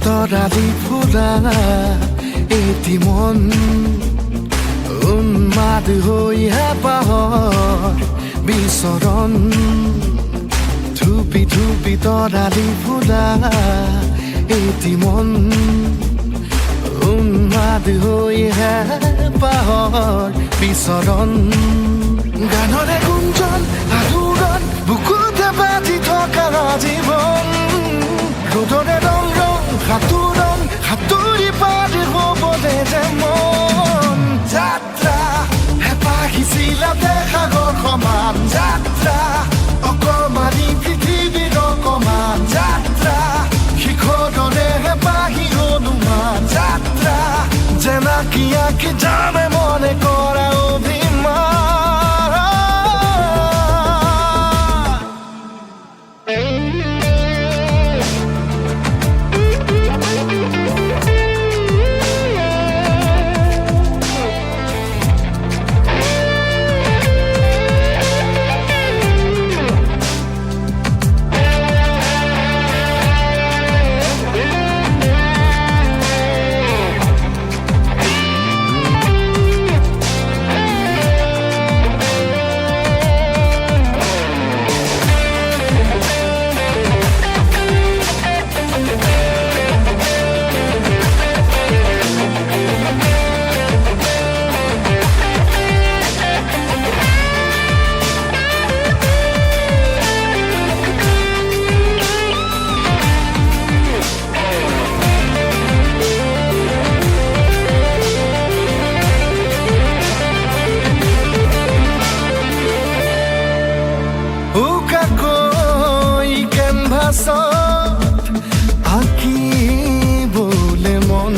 তৰালি ফুৰা এটি মন উন্মাদ হৈ হেঁপাহৰ বিচৰণ ধুপি ধুপি তৰালি ফুৰা এটি মন উন্মাদ হৈ হেঁপাহৰ বিচৰণ গানৰে গুঞ্জন আলোড়ন বুকুতে বাজি থকা জীৱন ৰ'দৰে ৰং ৰং সাঁতোৰণ সাঁতুৰি পাৰি হ'বলে যে মন যাত্ৰা হেঁপাহিছিলাতে সাগৰ সমান যাত্ৰা অকমানি পৃথিৱীৰ অকমান যাত্ৰা শিখৰৰে হেঁপাহি অনুমান যাত্ৰা জেনাকি আঁকি জানে মনে কৰা অভিমান আঁকিবলে মন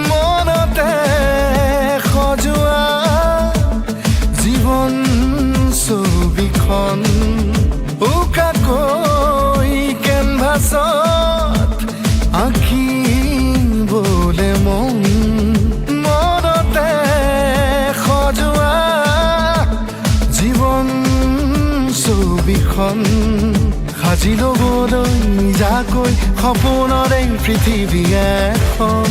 মনতে সজোৱা জীৱন ছবিখন উকাকৈ কেনভাছত আঁকিবলে মন মনতে সজোৱা জীৱন ছবিখন সাজি ল'বলৈ নিজাকৈ সপোনৰে পৃথিৱী এখন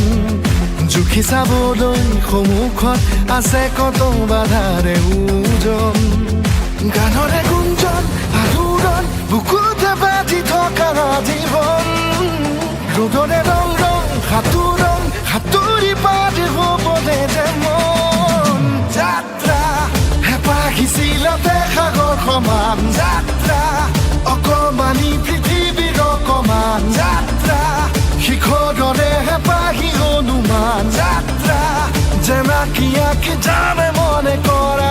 জুখি চাবলৈ সন্মুখত আছে কত বাধাৰে ওজন গানৰে গুঞ্জন আলোড়ন বুকুতে বাজি থকা জীৱন ৰ'দৰে ৰং ৰং সাঁতোৰণ সাঁতুৰি পাৰি হ'বলে যে মন যাত্ৰা হেঁপাহিছিলাতে সাগৰ সমান যাত্ৰা অকমানি পৃথিৱীৰ অকমান যাত্ৰা শিখৰৰে হেঁপাহি অনুমান যাত্ৰা জেনাকি আঁকি জানে মনে কৰা